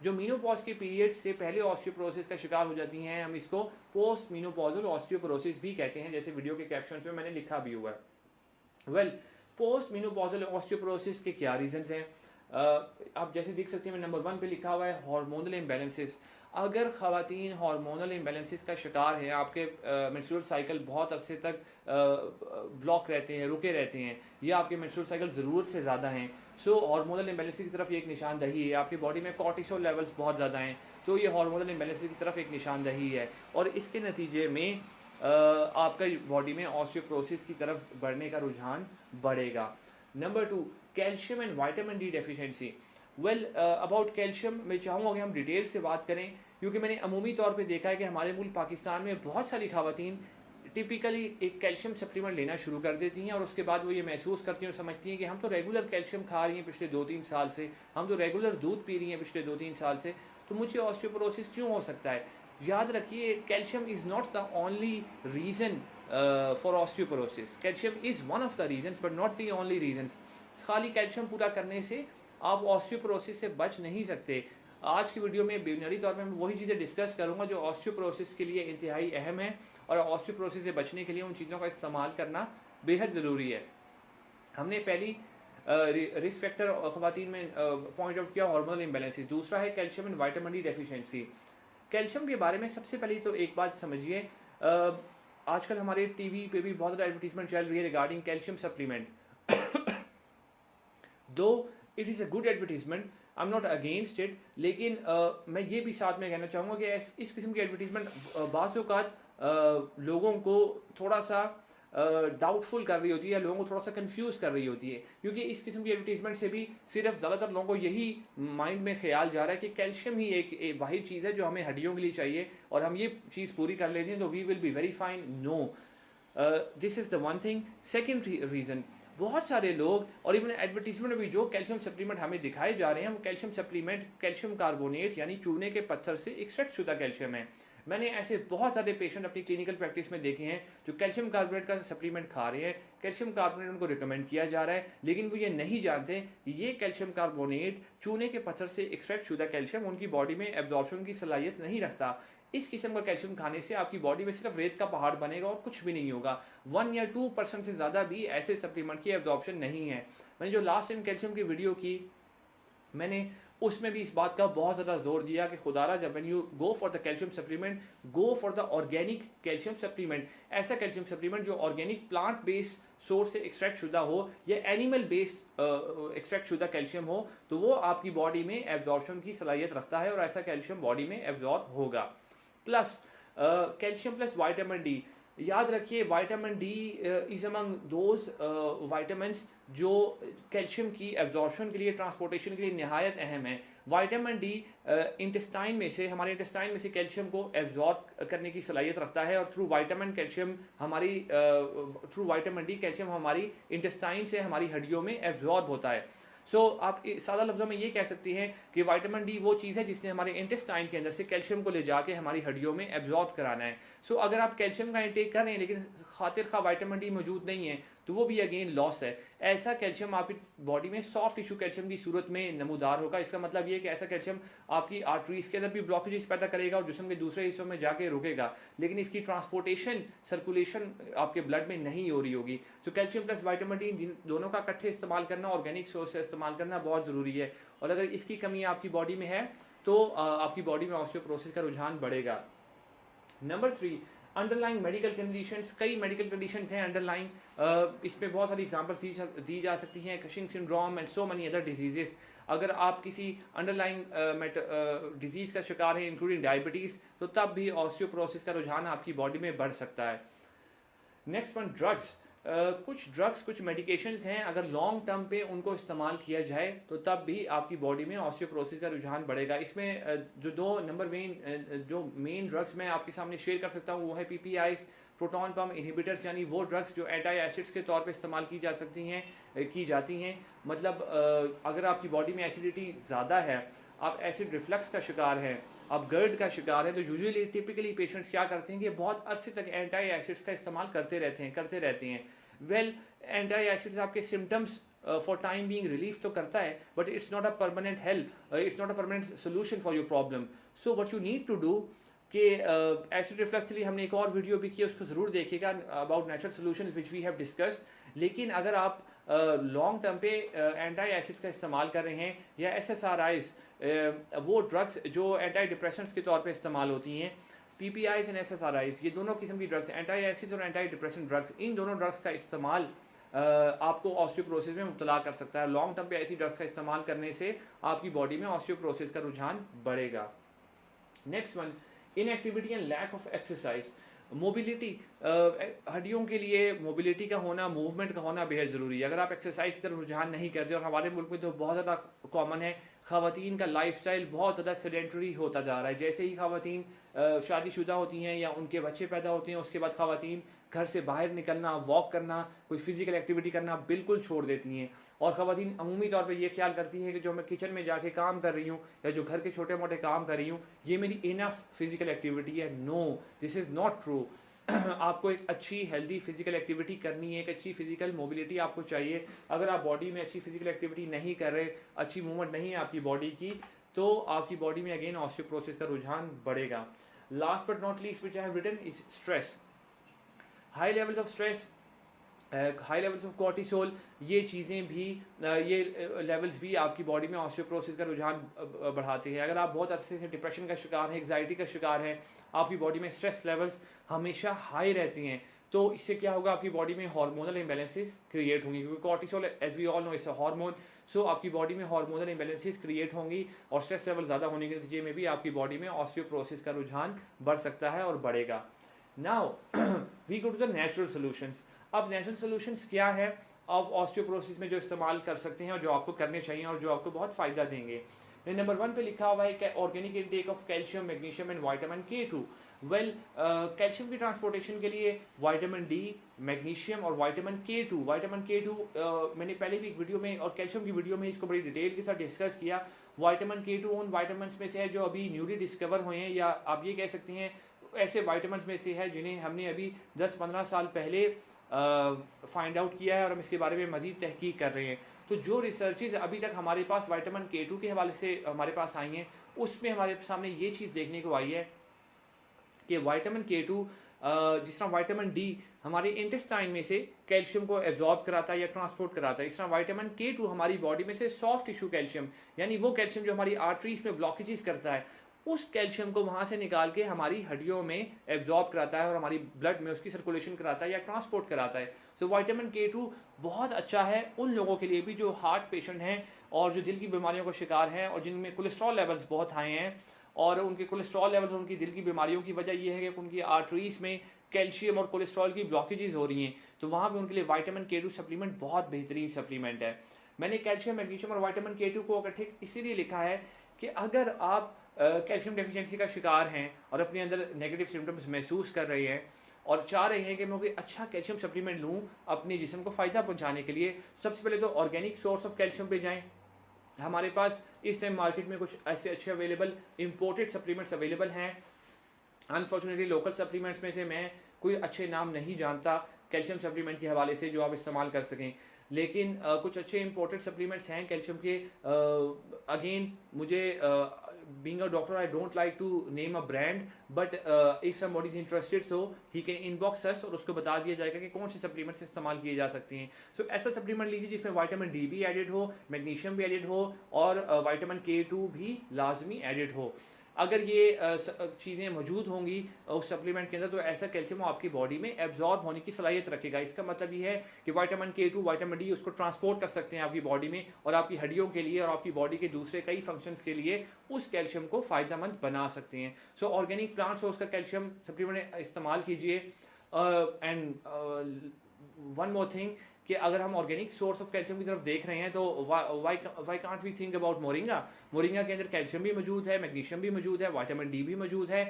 जो मीनोपॉज के पीरियड से पहले ऑस्टियोपोरोसिस का शिकार हो जाती हैं, हम इसको पोस्ट मीनोपॉजल ऑस्टियोपोरोसिस भी कहते हैं, जैसे वीडियो के कैप्शन में मैंने लिखा भी हुआ है। वेल, पोस्ट मीनोपॉजल ऑस्टियोपोरोसिस के क्या रीजंस हैं? आप जैसे देख सकते हैं, नंबर 1 पे लिखा हुआ है हार्मोनल इम्बैलेंसेस। अगर ख़वातीन हार्मोनल इम्बैलेंसेस का शिकार है, आपके मेंस्ट्रुअल साइकिल बहुत अरसे तक ब्लॉक रहते हैं, रुके रहते हैं, या आपके मेंस्ट्रुअल साइकिल ज़रूरत से ज़्यादा हैं, सो हार्मोनल इम्बैलेंसेस की तरफ ये एक निशानदही है। आपकी बॉडी में कॉर्टिसोल लेवल्स बहुत ज़्यादा हैं, तो ये हार्मोनल इम्बैलेंसेस की तरफ एक निशानदही है, और इसके नतीजे में आपका बॉडी में ऑस्टियोपोरोसिस की तरफ बढ़ने का रुझान बढ़ेगा। Number 2, calcium and vitamin D deficiency. Well, about calcium मैं चाहूँगा कि हम डिटेल से बात करें, क्योंकि मैंने अमूमी तौर पे देखा है कि हमारे मुल्क पाकिस्तान में बहुत सारी ख़वातीन टिपिकली एक कैल्शियम सप्लीमेंट लेना शुरू कर देती हैं, और उसके बाद वो ये महसूस करती हैं और समझती हैं कि हम तो रेगुलर कैल्शियम खा रही हैं पिछले 2-3 साल से, हम तो रेगुलर दूध पी रही हैं पिछले 2-3 साल से, तो मुझे ऑस्टियोपोरोसिस क्यों हो सकता है? याद रखिए, calcium is not the only reason for osteoporosis. Calcium is one of the reasons but not the only reasons. खाली कैल्शियम पूरा करने से आप ऑस्टियोपोरोसिस से बच नहीं सकते। आज की वीडियो में बुनियादी तौर पे मैं वही चीज़ें डिस्कस करूंगा जो ऑस्टियोपोरोसिस के लिए इंतहाई अहम है, और ऑस्टियोपोरोसिस से बचने के लिए उन चीज़ों का इस्तेमाल करना बेहद ज़रूरी है। हमने पहली रिस्क फैक्टर ख़वातीन में पॉइंट आउट किया हार्मोनल इम्बैलेंसेस। दूसरा है calcium and vitamin D deficiency. Calcium के बारे में सबसे पहले तो एक बात समझिए, आजकल हमारे टीवी पे भी बहुत ज़्यादा एडवर्टीजमेंट चल रही है रिगार्डिंग कैल्शियम सप्लीमेंट। दो it is a good advertisement, I am not against it, लेकिन मैं ये भी साथ में कहना चाहूँगा कि इस किस्म की एडवर्टीजमेंट बाज़ औक़ात लोगों को थोड़ा सा डाउटफुल कर रही होती है, या लोगों को थोड़ा सा कंफ्यूज कर रही होती है, क्योंकि इस किस्म की एडवर्टीजमेंट से भी सिर्फ ज़्यादातर लोगों को यही माइंड में ख्याल जा रहा है कि कैल्शियम ही एक वाहिद चीज़ है जो हमें हड्डियों के लिए चाहिए, और हम ये चीज़ पूरी कर लेते हैं तो we will be very fine. No, this is the one thing. Second reason, बहुत सारे लोग और इवन एडवर्टीजमेंट में भी जो कैल्शियम सप्लीमेंट हमें दिखाए जा रहे हैं, वो कैल्शियम सप्लीमेंट कैल्शियम कार्बोनेट यानी चूने के पत्थर से एक्सट्रैक्ट शुदा कैल्शियम है। मैंने ऐसे बहुत सारे पेशेंट अपनी क्लिनिकल प्रैक्टिस में देखे हैं जो कैल्शियम कार्बोनेट का सप्लीमेंट खा रहे हैं, कैल्शियम कार्बोनेट उनको रिकमेंड किया जा रहा है, लेकिन वो ये नहीं जानते कि ये कैल्शियम कार्बोनेट चूने के पत्थर से एक्सट्रैक्ट शुदा कैल्शियम उनकी बॉडी में एब्जॉर्प्शन की सलाहियत नहीं रखता। इस किस्म का कैल्शियम खाने से आपकी बॉडी में सिर्फ रेत का पहाड़ बनेगा और कुछ भी नहीं होगा। 1 या 2% से ज़्यादा भी ऐसे सप्लीमेंट की एब्जॉर्प्शन नहीं है। मैंने जो लास्ट टाइम कैल्शियम की वीडियो की, मैंने उसमें भी इस बात का बहुत ज़्यादा जोर दिया कि खुदारा जब when you go for the calcium supplement, go for the organic calcium supplement. ऐसा कैल्शियम सप्लीमेंट जो ऑर्गेनिक प्लांट बेस्ड सोर्स से एक्सट्रैक्ट शुदा हो या एनिमल बेस्ड एक्सट्रैक्ट शुदा कैल्शियम हो, तो वो आपकी बॉडी में एब्जॉर्प्शन की सलाहियत रखता है और ऐसा कैल्शियम बॉडी में एब्जॉर्ब होगा। Plus calcium plus vitamin D. याद रखिए, vitamin D is among those vitamins जो कैल्शियम की एब्जॉर्प्शन के लिए, ट्रांसपोर्टेशन के लिए नहायत अहम है। विटामिन डी इंटेस्टाइन में से, हमारे इंटेस्टाइन में से कैल्शियम को एब्जॉर्ब करने की सलाहियत रखता है, और थ्रू विटामिन डी कैल्शियम हमारी इंटेस्टाइन से हमारी हड्डियों में एब्जॉर्ब होता है। आप सादा लफ्ज़ों में ये कह सकती हैं कि विटामिन डी वो चीज़ है जिसने हमारे इंटेस्टाइन के अंदर से कैल्शियम को ले जाके हमारी हड्डियों में एब्जॉर्ब कराना है। अगर आप कैल्शियम का इंटेक कर रहे हैं लेकिन खातिर खा विटामिन डी मौजूद नहीं है, तो वो भी अगेन लॉस है। ऐसा कैल्शियम आपकी बॉडी में सॉफ्ट टिश्यू कैल्शियम की सूरत में नमूदार होगा। इसका मतलब ये कि ऐसा कैल्शियम आपकी आर्टरीज के अंदर भी ब्लॉकेजेस पैदा करेगा और जिस्म के दूसरे हिस्सों में जाके रुकेगा, लेकिन इसकी ट्रांसपोर्टेशन, सर्कुलेशन आपके ब्लड में नहीं हो रही होगी। कैल्शियम प्लस विटामिन डी दोनों का इकट्ठे इस्तेमाल करना, ऑर्गेनिक सोर्स से इस्तेमाल करना बहुत ज़रूरी है, और अगर इसकी कमी आपकी बॉडी में है तो आपकी बॉडी में ऑस्टियोपोरोसिस का रुझान बढ़ेगा। Number 3, underlying medical conditions. कई मेडिकल कंडीशंस हैं अंडरलाइंग, इसमें बहुत सारी एग्जांपल्स दी जा सकती हैं, Cushing syndrome and so money other diseases. अगर आप किसी अंडरलाइंग डिजीज़ का शिकार है इंक्लूडिंग डायबिटीज़, तो तब भी ऑस्टियोपोरोसिस का रुझान आपकी बॉडी में बढ़ सकता है। Next one, drugs. कुछ ड्रग्स, कुछ मेडिकेशंस हैं, अगर लॉन्ग टर्म पे उनको इस्तेमाल किया जाए तो तब भी आपकी बॉडी में ऑस्टियोपोरोसिस का रुझान बढ़ेगा। इसमें जो मेन ड्रग्स मैं आपके सामने शेयर कर सकता हूँ वो है PPIs, प्रोटॉन पम्प इनहिबिटर्स, यानी वो ड्रग्स जो एंटी एसिड्स के तौर पे इस्तेमाल की जाती हैं। मतलब अगर आपकी बॉडी में एसिडिटी ज़्यादा है, आप एसिड रिफ्लक्स का शिकार हैं, आप गर्ड का शिकार है, तो यूजुअली टिपिकली पेशेंट्स क्या करते हैं कि बहुत अरसे तक एंटी एसिड्स का इस्तेमाल करते रहते हैं। वेल, एंटी एसिड्स आपके symptoms for time being relief तो करता है, but it's not a permanent help, it's not a permanent solution for your problem. So what you need to do कि एसिड रिफ्लक्स के लिए हमने एक और वीडियो भी की, उसको ज़रूर देखिएगा, about natural solution which we have discussed. लेकिन अगर आप लॉन्ग टर्म पे एंटी एसिड्स का इस्तेमाल कर रहे हैं या SSRIs, वो ड्रग्स जो एंटी डिप्रेशंस के तौर पे इस्तेमाल होती हैं, PPIs एंड SSRIs, ये दोनों किस्म की ड्रग्स, एंटी एसिड्स और एंटी डिप्रेशन ड्रग्स, इन दोनों ड्रग्स का इस्तेमाल आपको ऑस्टियोपोरोसिस में मुब्तला कर सकता है. लॉन्ग टर्म पे ऐसी ड्रग्स का इस्तेमाल करने से आपकी बॉडी में ऑस्टियोपोरोसिस का रुझान बढ़ेगा. Next one, inactivity and lack of exercise. Mobility, हड्डियों के लिए मोबिलिटी का होना, मूवमेंट का होना बेहद ज़रूरी है. अगर आप एक्सरसाइज की तरफ रुझान नहीं करते, और हमारे मुल्क में तो बहुत ज़्यादा कॉमन है, ख़वातीन का लाइफस्टाइल बहुत ज़्यादा सेडेंटरी होता जा रहा है. जैसे ही ख़वातीन शादीशुदा होती हैं या उनके बच्चे पैदा होते हैं, उसके बाद ख़वातीन घर से बाहर निकलना, वॉक करना, कोई फिजिकल एक्टिविटी करना बिल्कुल छोड़ देती हैं. और ख़वातीन अमूमी तौर पे ये ख्याल करती हैं कि जो मैं किचन में जाके काम कर रही हूँ या जो घर के छोटे मोटे काम कर रही हूँ, ये मेरी इनफ फिजिकल एक्टिविटी है. No, this is not true. आपको एक अच्छी हेल्दी फिजिकल एक्टिविटी करनी है, एक अच्छी फिजिकल मोबिलिटी आपको चाहिए. अगर आप बॉडी में अच्छी फिजिकल एक्टिविटी नहीं कर रहे, अच्छी मूवमेंट नहीं है आपकी बॉडी की, तो आपकी बॉडी में अगेन ऑस्टियोपोरोसिस का रुझान बढ़ेगा. Last but not least which I have written is stress. High levels of stress, high levels of cortisol, ये चीज़ें भी, ये लेवल्स भी आपकी बॉडी में ऑस्टियोपोरोसिस का रुझान बढ़ाते हैं. अगर आप बहुत अरसे से डिप्रेशन का शिकार है, एग्जाइटी का शिकार है, आपकी बॉडी में स्ट्रेस लेवल्स हमेशा हाई रहती हैं, तो इससे क्या होगा, आपकी बॉडी में हार्मोनल इम्बैलेंसेस क्रिएट होंगी, क्योंकि cortisol as we all know it's a hormone. So आपकी बॉडी में हार्मोनल इम्बैलेंसेस क्रिएट होंगी, और स्ट्रेस लेवल ज़्यादा होने के नतीजे में भी आपकी बॉडी में ऑस्टियोपोरोसिस का रुझान बढ़ सकता है और बढ़ेगा. Now we go to the natural solutions. अब नेचुरल सोल्यूशंस क्या है आप ऑस्टियोपोरोसिस में जो इस्तेमाल कर सकते हैं और जो आपको करने चाहिए और जो आपको बहुत फ़ायदा देंगे. नंबर 1 पे लिखा हुआ है organic intake of calcium, magnesium and vitamin K2. Well, calcium की ट्रांसपोर्टेशन के लिए विटामिन D, मैग्नीशियम और विटामिन K2. विटामिन K2 मैंने पहले भी एक वीडियो में और कैल्शियम की वीडियो में इसको बड़ी डिटेल के साथ डिस्कस किया. विटामिन K2 उन विटामिन में से है जो अभी न्यूली डिस्कवर हुए हैं, या आप ये कह सकते हैं ऐसे विटामिन में से है जिन्हें हमने अभी 10-15 साल पहले फाइंड आउट किया है और हम इसके बारे में मज़ीद तहकीक कर रहे हैं. तो जो रिसर्चेज अभी तक हमारे पास विटामिन K2 के हवाले से हमारे पास आई हैं, उसमें हमारे सामने ये चीज़ देखने को आई है कि विटामिन K2, जिस तरह विटामिन D हमारे इंटेस्टाइन में से कैल्शियम को एब्जॉर्ब कराता है या ट्रांसपोर्ट कराता है, इस तरह विटामिन K2 हमारी बॉडी में से सॉफ्ट टिश्यू कैल्शियम, यानी वो कैल्शियम जो हमारी आर्टरीज में ब्लॉकेजेस करता है, उस कैल्शियम को वहाँ से निकाल के हमारी हड्डियों में एब्जॉर्ब कराता है और हमारी ब्लड में उसकी सर्कुलेशन कराता है या ट्रांसपोर्ट कराता है. सो विटामिन K2 बहुत अच्छा है उन लोगों के लिए भी जो हार्ट पेशेंट हैं और जो दिल की बीमारियों का शिकार हैं और जिनमें कोलेस्ट्रॉल लेवल्स बहुत हाई हैं, और उनके कोलेस्ट्रॉल लेवल्स, उनकी दिल की बीमारियों की वजह यह है कि उनकी आर्टरीज में कैल्शियम और कोलेस्ट्रॉल की ब्लॉकेजेस हो रही हैं, तो वहाँ पर उनके लिए विटामिन K2 सप्लीमेंट बहुत बेहतरीन सप्लीमेंट है. मैंने कैल्शियम, मैग्नीशियम और विटामिन K2 को इकट्ठे इसीलिए लिखा है कि अगर आप कैल्शियम डेफिशिएंसी का शिकार हैं और अपने अंदर नेगेटिव सिम्टम्स महसूस कर रहे हैं और चाह रहे हैं कि मैं कोई अच्छा कैल्शियम सप्लीमेंट लूँ अपने जिस्म को फ़ायदा पहुँचाने के लिए, सबसे पहले तो ऑर्गेनिक सोर्स ऑफ कैल्शियम पे जाएँ. हमारे पास इस टाइम मार्केट में कुछ ऐसे अच्छे अवेलेबल इम्पोर्टेड सप्लीमेंट्स अवेलेबल हैं. अनफॉर्चुनेटली लोकल सप्लीमेंट्स में से मैं कोई अच्छे नाम नहीं जानता कैल्शियम सप्लीमेंट के हवाले से जो आप इस्तेमाल कर सकें, लेकिन कुछ अच्छे इंपॉर्टेंट सप्लीमेंट्स हैं कैल्शियम के. अगेन मुझे being a doctor I don't like to name a brand, but if somebody is interested so he can inbox us और उसको बता दिया जाएगा कि कौन से सप्लीमेंट्स इस्तेमाल किए जा सकते हैं. सो ऐसा सप्लीमेंट लीजिए जिसमें विटामिन D भी एडेड हो, मैग्नीशियम भी एडेड हो और विटामिन K2 भी लाजमी एडेड हो. अगर ये चीज़ें मौजूद होंगी उस सप्लीमेंट के अंदर तो ऐसा कैल्शियम आपकी बॉडी में एब्जॉर्ब होने की सलाहियत रखेगा. इसका मतलब ये है कि विटामिन K2, विटामिन D उसको ट्रांसपोर्ट कर सकते हैं आपकी बॉडी में और आपकी हड्डियों के लिए और आपकी बॉडी के दूसरे कई फंक्शंस के लिए उस कैल्शियम को फ़ायदेमंद बना सकते हैं. सो ऑर्गेनिक प्लांट सोर्स का कैल्शियम सप्लीमेंट इस्तेमाल कीजिए. एंड वन मोर थिंग कि अगर हम ऑर्गेनिक सोर्स ऑफ कैल्शियम की तरफ देख रहे हैं तो why can't we think about moringa. Moringa के अंदर कैल्शियम भी मौजूद है, मैग्नीशियम भी मौजूद है, विटामिन D भी मौजूद है,